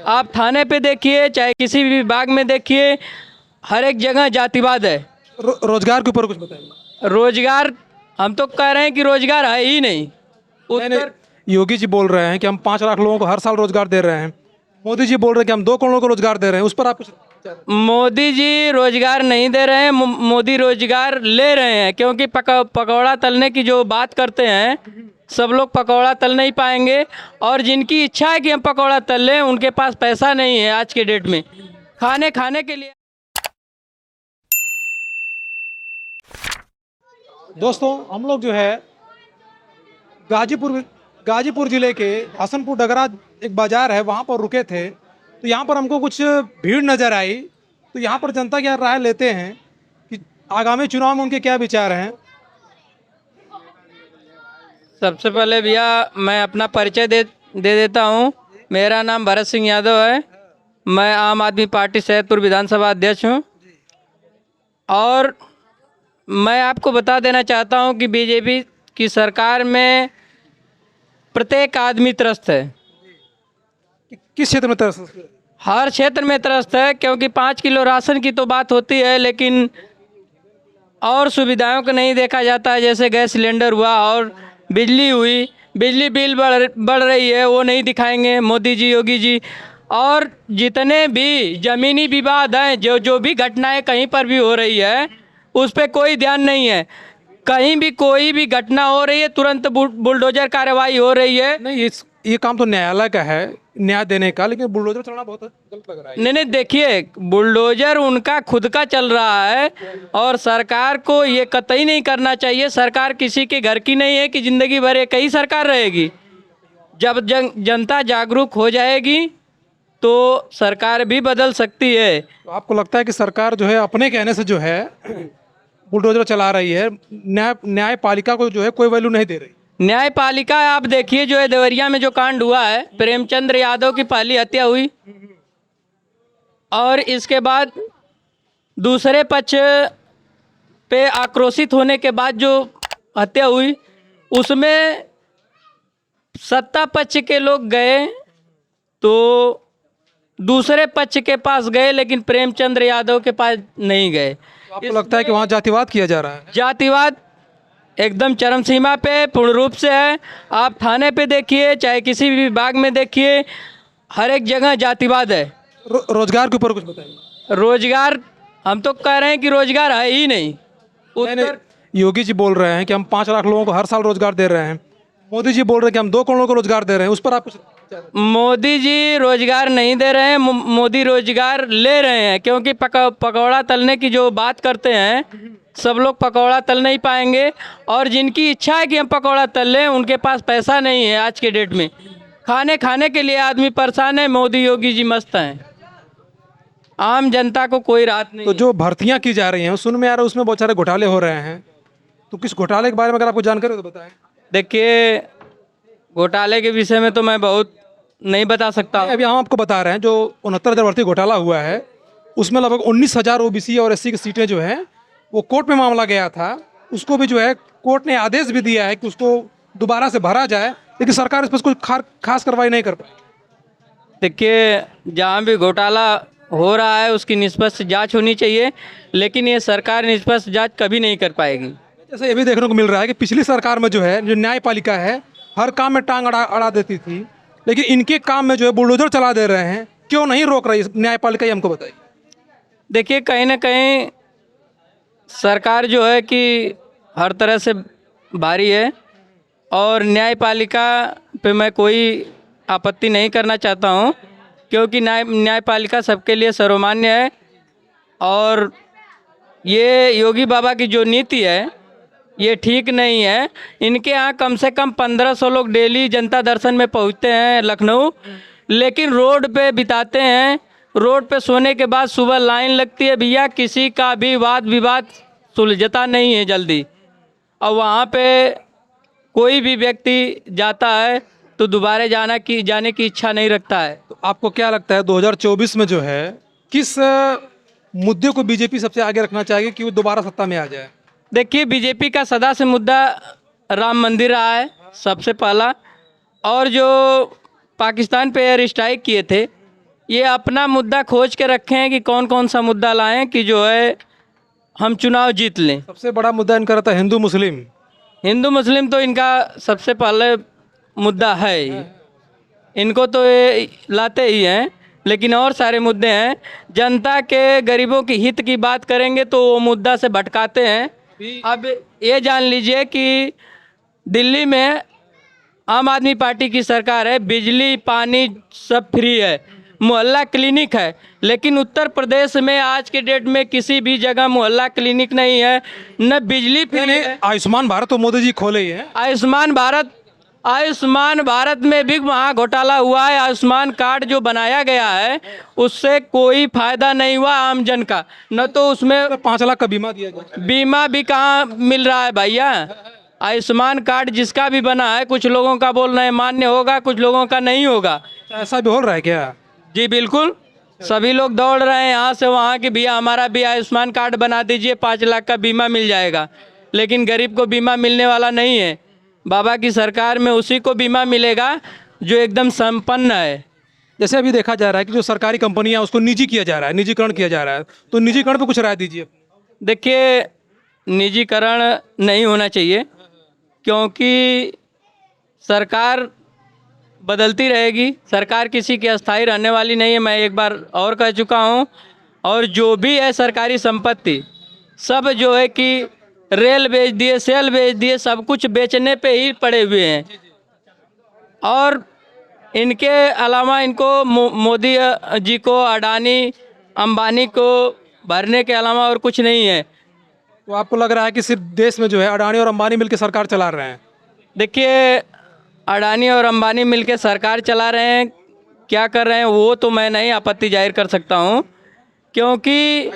आप थाने पे देखिए, चाहे किसी भी विभाग में देखिए, हर एक जगह जातिवाद है। रोजगार के ऊपर कुछ बताइए। रोजगार, हम तो कह रहे हैं कि रोजगार है ही नहीं। नहीं, योगी जी बोल रहे हैं कि हम 5 लाख लोगों को हर साल रोजगार दे रहे हैं। मोदी जी बोल रहे हैं कि हम 2 करोड़ को रोजगार दे रहे हैं। उस पर आप कुछ मोदी जी रोजगार नहीं दे रहे हैं, मोदी रोजगार ले रहे हैं, क्योंकि पकौड़ा तलने की जो बात करते हैं, सब लोग पकौड़ा तल नहीं पाएंगे। और जिनकी इच्छा है कि हम पकौड़ा तल लें, उनके पास पैसा नहीं है आज के डेट में खाने के लिए। दोस्तों, हम लोग जो है गाजीपुर ज़िले के हसनपुर डगरा एक बाज़ार है, वहाँ पर रुके थे। तो यहाँ पर हमको कुछ भीड़ नज़र आई। तो यहाँ पर जनता क्या राय लेते हैं कि आगामी चुनाव में उनके क्या विचार हैं। सबसे पहले भैया मैं अपना परिचय दे देता हूँ। मेरा नाम भरत सिंह यादव है। मैं आम आदमी पार्टी सैदपुर विधानसभा अध्यक्ष हूँ। और मैं आपको बता देना चाहता हूँ कि बीजेपी की सरकार में प्रत्येक आदमी त्रस्त है। किस क्षेत्र में तरस? हर क्षेत्र में त्रस्त है, क्योंकि 5 किलो राशन की तो बात होती है, लेकिन और सुविधाओं को नहीं देखा जाता है। जैसे गैस सिलेंडर हुआ और बिजली हुई, बिजली बिल बढ़ रही है, वो नहीं दिखाएंगे मोदी जी, योगी जी। और जितने भी ज़मीनी विवाद हैं, जो भी घटनाएं कहीं पर भी हो रही है, उस पर कोई ध्यान नहीं है। कहीं भी कोई भी घटना हो रही है, तुरंत बुलडोजर कार्रवाई हो रही है। नहीं, ये काम तो न्यायालय का है, न्याय देने का, लेकिन बुलडोजर चलाना बहुत गलत लग रहा है। नहीं, देखिए, बुलडोजर उनका खुद का चल रहा है और सरकार को ये कतई नहीं करना चाहिए। सरकार किसी के घर की नहीं है कि ज़िंदगी भर एक ही सरकार रहेगी। जब जनता जागरूक हो जाएगी तो सरकार भी बदल सकती है। तो आपको लगता है कि सरकार जो है अपने कहने से जो है बुलडोजर चला रही है, न्यायपालिका को जो है कोई वैल्यू नहीं दे रही? न्यायपालिका आप देखिए, जो है देवरिया में जो कांड हुआ है, प्रेमचंद्र यादव की पहली हत्या हुई और इसके बाद दूसरे पक्ष पे आक्रोशित होने के बाद जो हत्या हुई, उसमें सत्ता पक्ष के लोग गए तो दूसरे पक्ष के पास गए, लेकिन प्रेमचंद्र यादव के पास नहीं गए। तो आपको लगता है कि वहाँ जातिवाद किया जा रहा है? जातिवाद एकदम चरम सीमा पे पूर्ण रूप से है। आप थाने पे देखिए, चाहे किसी भी विभाग में देखिए, हर एक जगह जातिवाद है। रोजगार के ऊपर कुछ बताइए। रोजगार, हम तो कह रहे हैं कि रोजगार है ही नहीं। योगी जी बोल रहे हैं कि हम 5 लाख लोगों को हर साल रोजगार दे रहे हैं। मोदी जी बोल रहे हैं कि हम 2 करोड़ को रोजगार दे रहे हैं। उस पर आप कुछ? मोदी जी रोजगार नहीं दे रहे हैं, मोदी रोजगार ले रहे हैं, क्योंकि पकौड़ा तलने की जो बात करते हैं, सब लोग पकौड़ा तल नहीं पाएंगे। और जिनकी इच्छा है कि हम पकौड़ा तल लें, उनके पास पैसा नहीं है आज के डेट में खाने के लिए आदमी परेशान है। मोदी योगी जी मस्त हैं, आम जनता को कोई राहत नहीं। तो जो भर्तियां की जा रही हैं, सुन में आ रहा है उसमें बहुत सारे घोटाले हो रहे हैं। तो किस घोटाले के बारे में अगर आपको जानकारी हो तो बताएं। देखिए, घोटाले के विषय में तो मैं बहुत नहीं बता सकता। अभी हम आपको बता रहे हैं, जो 69,000 भर्ती घोटाला हुआ है, उसमें लगभग 19,000 ओबीसी और एससी की सीटें जो हैं वो कोर्ट में मामला गया था। उसको भी जो है कोर्ट ने आदेश भी दिया है कि उसको दोबारा से भरा जाए, लेकिन सरकार इस पर कोई खास कार्रवाई नहीं कर पाई। देखिए, जहाँ भी घोटाला हो रहा है उसकी निष्पक्ष जांच होनी चाहिए, लेकिन ये सरकार निष्पक्ष जांच कभी नहीं कर पाएगी। जैसे ये भी देखने को मिल रहा है कि पिछली सरकार में जो है, जो न्यायपालिका है, हर काम में टांग अड़ा देती थी, लेकिन इनके काम में जो है बुलडोजर चला दे रहे हैं। क्यों नहीं रोक रही न्यायपालिका, ये हमको बताइए। देखिए, कहीं ना कहीं सरकार जो है कि हर तरह से भारी है और न्यायपालिका पे मैं कोई आपत्ति नहीं करना चाहता हूँ, क्योंकि न्यायपालिका सबके लिए सर्वमान्य है। और ये योगी बाबा की जो नीति है ये ठीक नहीं है। इनके यहाँ कम से कम 1500 लोग डेली जनता दर्शन में पहुँचते हैं लखनऊ, लेकिन रोड पे बिताते हैं। रोड पे सोने के बाद सुबह लाइन लगती है भैया, किसी का भी वाद विवाद सुलझता नहीं है जल्दी। और वहाँ पे कोई भी व्यक्ति जाता है तो दोबारा जाने की इच्छा नहीं रखता है। तो आपको क्या लगता है 2024 में जो है किस मुद्दे को बीजेपी सबसे आगे रखना चाहिए कि वो दोबारा सत्ता में आ जाए? देखिए, बीजेपी का सदा से मुद्दा राम मंदिर रहा है सबसे पहला। और जो पाकिस्तान पे एयर स्ट्राइक किए थे, ये अपना मुद्दा खोज के रखे हैं कि कौन कौन सा मुद्दा लाएं कि जो है हम चुनाव जीत लें। सबसे बड़ा मुद्दा इनका रहता है हिंदू मुस्लिम। हिंदू मुस्लिम तो इनका सबसे पहले मुद्दा है ही, इनको तो ये लाते ही हैं, लेकिन और सारे मुद्दे हैं। जनता के गरीबों की हित की बात करेंगे तो वो मुद्दा से भटकाते हैं। अब ये जान लीजिए कि दिल्ली में आम आदमी पार्टी की सरकार है, बिजली पानी सब फ्री है, मोहल्ला क्लिनिक है, लेकिन उत्तर प्रदेश में आज के डेट में किसी भी जगह मोहल्ला क्लिनिक नहीं है, न बिजली फ्री है। आयुष्मान भारत तो मोदी जी खोले ही है। आयुष्मान भारत में भी वहाँ घोटाला हुआ है। आयुष्मान कार्ड जो बनाया गया है उससे कोई फायदा नहीं हुआ आम जन का, न तो उसमें 5 लाख का बीमा दिया गया। बीमा भी कहाँ मिल रहा है भैया। आयुष्मान कार्ड जिसका भी बना है, कुछ लोगों का बोल रहे हैं मान्य होगा, कुछ लोगों का नहीं होगा। ऐसा भी हो रहा है क्या? जी बिल्कुल, सभी लोग दौड़ रहे हैं यहाँ से वहाँ कि भैया हमारा भी आयुष्मान कार्ड बना दीजिए, 5 लाख का बीमा मिल जाएगा, लेकिन गरीब को बीमा मिलने वाला नहीं है। बाबा की सरकार में उसी को बीमा मिलेगा जो एकदम संपन्न है। जैसे अभी देखा जा रहा है कि जो सरकारी कंपनियां उसको निजी किया जा रहा है, निजीकरण किया जा रहा है, तो निजीकरण पे कुछ राय दीजिए। देखिए, निजीकरण नहीं होना चाहिए, क्योंकि सरकार बदलती रहेगी, सरकार किसी की अस्थायी रहने वाली नहीं है। मैं एक बार और कह चुका हूँ। और जो भी है सरकारी संपत्ति सब जो है कि रेल बेच दिए, सेल बेच दिए, सब कुछ बेचने पे ही पड़े हुए हैं। और इनके अलावा इनको मोदी जी को, अडानी अंबानी को भरने के अलावा और कुछ नहीं है। तो आपको लग रहा है कि सिर्फ देश में जो है अडानी और अंबानी मिलकर सरकार चला रहे हैं? देखिए, अडानी और अंबानी मिलकर सरकार चला रहे हैं, क्या कर रहे हैं वो तो मैं नहीं आपत्ति जाहिर कर सकता हूँ, क्योंकि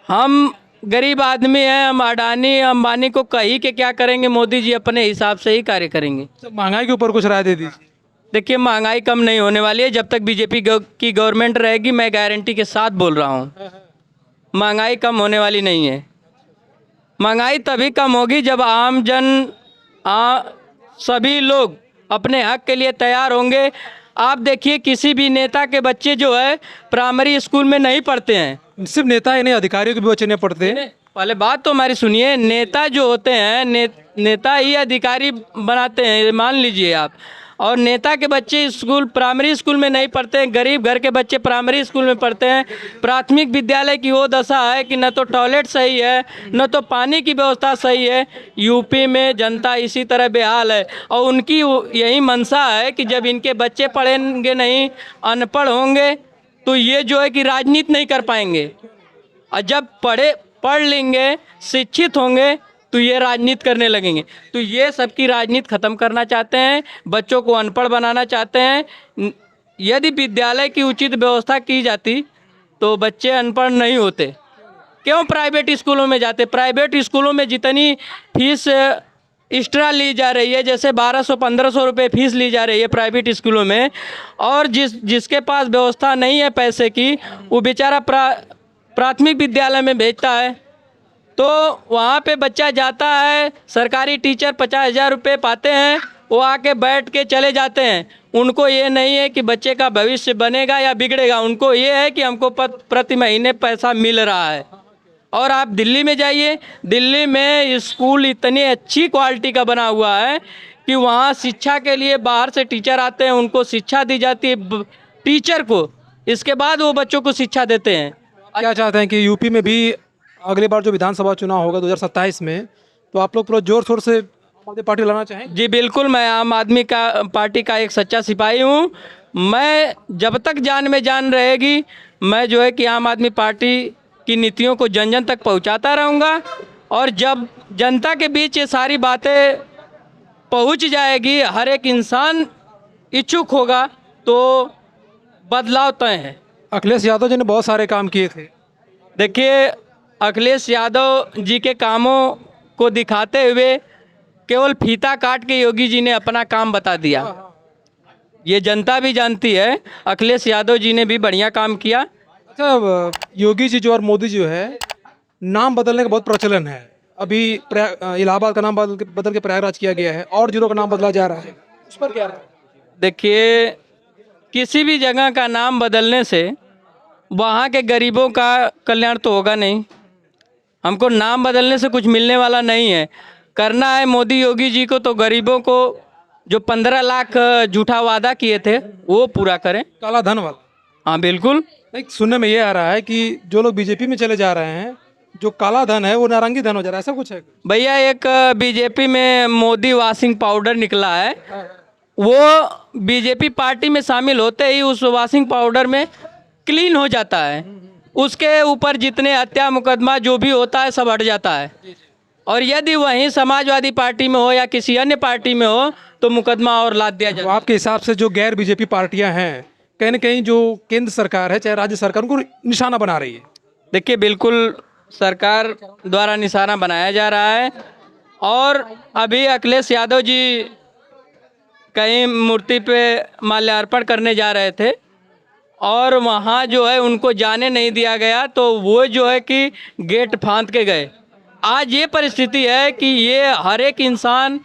हम गरीब आदमी हैं। हम अडानी अंबानी को कहीं के क्या करेंगे, मोदी जी अपने हिसाब से ही कार्य करेंगे। महंगाई के ऊपर कुछ राय दे दीजिए। देखिए, महंगाई कम नहीं होने वाली है जब तक बीजेपी की गवर्नमेंट रहेगी। मैं गारंटी के साथ बोल रहा हूँ, महंगाई कम होने वाली नहीं है। महंगाई तभी कम होगी जब आम जन सभी लोग अपने हक के लिए तैयार होंगे। आप देखिए, किसी भी नेता के बच्चे जो है प्राइमरी स्कूल में नहीं पढ़ते हैं। सिर्फ नेता ही नहीं, अधिकारियों के भी बच्चे नहीं पढ़ते हैं। पहले बात तो हमारी सुनिए। नेता जो होते हैं नेता ही अधिकारी बनाते हैं, मान लीजिए आप। और नेता के बच्चे स्कूल प्राइमरी स्कूल में नहीं पढ़ते हैं, गरीब घर के बच्चे प्राइमरी स्कूल में पढ़ते हैं। प्राथमिक विद्यालय की वो दशा है कि न तो टॉयलेट सही है, न तो पानी की व्यवस्था सही है। यूपी में जनता इसी तरह बेहाल है, और उनकी यही मंशा है कि जब इनके बच्चे पढ़ेंगे नहीं, अनपढ़ होंगे, तो ये जो है कि राजनीति नहीं कर पाएंगे। और जब पढ़ लेंगे, शिक्षित होंगे, तो ये राजनीति करने लगेंगे। तो ये सबकी राजनीति ख़त्म करना चाहते हैं, बच्चों को अनपढ़ बनाना चाहते हैं। यदि विद्यालय की उचित व्यवस्था की जाती तो बच्चे अनपढ़ नहीं होते। क्यों प्राइवेट स्कूलों में जाते? प्राइवेट स्कूलों में जितनी फीस एक्स्ट्रा ली जा रही है, जैसे 1200-1500 रुपये फीस ली जा रही है प्राइवेट स्कूलों में, और जिसके पास व्यवस्था नहीं है पैसे की, वो बेचारा प्राथमिक विद्यालय में भेजता है। तो वहाँ पे बच्चा जाता है, सरकारी टीचर 50,000 रुपये पाते हैं, वो आके बैठ के चले जाते हैं। उनको ये नहीं है कि बच्चे का भविष्य बनेगा या बिगड़ेगा, उनको ये है कि हमको प्रति महीने पैसा मिल रहा है। और आप दिल्ली में जाइए, दिल्ली में स्कूल इतनी अच्छी क्वालिटी का बना हुआ है कि वहाँ शिक्षा के लिए बाहर से टीचर आते हैं, उनको शिक्षा दी जाती है टीचर को, इसके बाद वो बच्चों को शिक्षा देते हैं। क्या चाहते हैं कि यूपी में भी अगली बार जो विधानसभा चुनाव होगा 2027 में, तो आप लोग पूरा जोर शोर से आम आदमी पार्टी लाना चाहेंगे? जी बिल्कुल, मैं आम आदमी पार्टी का एक सच्चा सिपाही हूँ। मैं जब तक जान में जान रहेगी, मैं जो है कि आम आदमी पार्टी की नीतियों को जन जन तक पहुँचाता रहूँगा। और जब जनता के बीच ये सारी बातें पहुँच जाएगी, हर एक इंसान इच्छुक होगा, तो बदलाव तय है। अखिलेश यादव जी ने बहुत सारे काम किए थे। देखिए, अखिलेश यादव जी के कामों को दिखाते हुए केवल फीता काट के योगी जी ने अपना काम बता दिया। ये जनता भी जानती है, अखिलेश यादव जी ने भी बढ़िया काम किया। अच्छा, योगी जी जो और मोदी जो है, नाम बदलने का बहुत प्रचलन है। अभी इलाहाबाद का नाम बदल के प्रयागराज किया गया है, और जिलों का नाम बदला जा रहा है, उस पर क्या? देखिए, किसी भी जगह का नाम बदलने से वहाँ के गरीबों का कल्याण तो होगा नहीं। हमको नाम बदलने से कुछ मिलने वाला नहीं है। करना है मोदी योगी जी को तो गरीबों को जो 15 लाख झूठा वादा किए थे वो पूरा करें। काला धन वाला। हाँ बिल्कुल। नहीं, सुनने में ये आ रहा है कि जो लोग बीजेपी में चले जा रहे हैं, जो काला धन है वो नारंगी धन हो जा रहा है, ऐसा कुछ है? भैया एक बीजेपी में मोदी वॉशिंग पाउडर निकला है, वो बीजेपी पार्टी में शामिल होते ही उस वॉशिंग पाउडर में क्लीन हो जाता है। उसके ऊपर जितने हत्या मुकदमा जो भी होता है सब हट जाता है। और यदि वहीं समाजवादी पार्टी में हो या किसी अन्य पार्टी में हो तो मुकदमा और लाद दिया तो जाता है। आपके हिसाब से जो गैर बीजेपी पार्टियां हैं, कहीं ना कहीं जो केंद्र सरकार है चाहे राज्य सरकार, उनको निशाना बना रही है। देखिए बिल्कुल सरकार द्वारा निशाना बनाया जा रहा है। और अभी अखिलेश यादव जी कहीं मूर्ति पे माल्यार्पण करने जा रहे थे और वहाँ जो है उनको जाने नहीं दिया गया, तो वो जो है कि गेट फांद के गए। आज ये परिस्थिति है कि ये हर एक इंसान,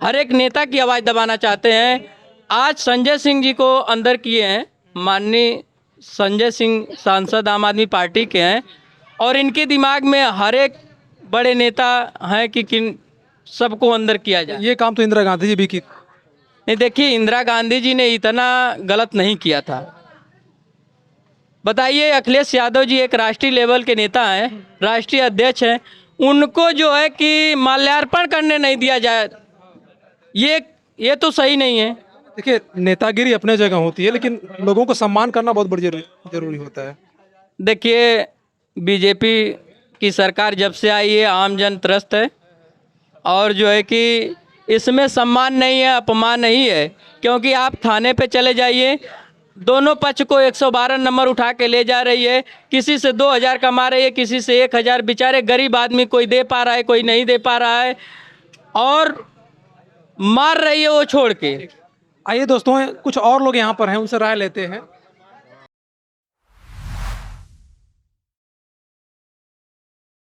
हर एक नेता की आवाज़ दबाना चाहते हैं। आज संजय सिंह जी को अंदर किए हैं, माननीय संजय सिंह सांसद आम आदमी पार्टी के हैं, और इनके दिमाग में हर एक बड़े नेता हैं कि किन सबको अंदर किया जाए। ये काम तो इंदिरा गांधी जी भी की। नहीं, देखिए इंदिरा गांधी जी ने इतना गलत नहीं किया था। बताइए, अखिलेश यादव जी एक राष्ट्रीय लेवल के नेता हैं, राष्ट्रीय अध्यक्ष हैं, उनको जो है कि माल्यार्पण करने नहीं दिया जाए, ये तो सही नहीं है। देखिए, नेतागिरी अपने जगह होती है, लेकिन लोगों को सम्मान करना बहुत बड़ी जरूरी होता है। देखिए बीजेपी की सरकार जब से आई है आम जन त्रस्त है, और जो है कि इसमें सम्मान नहीं है, अपमान नहीं है। क्योंकि आप थाने पे चले जाइए, दोनों पक्ष को 112 नंबर उठा के ले जा रही है। किसी से 2000 कमा रही है, किसी से 1000। बेचारे गरीब आदमी कोई दे पा रहा है, कोई नहीं दे पा रहा है, और मार रही है वो छोड़ के। आइए दोस्तों, कुछ और लोग यहाँ पर हैं, उनसे राय लेते हैं।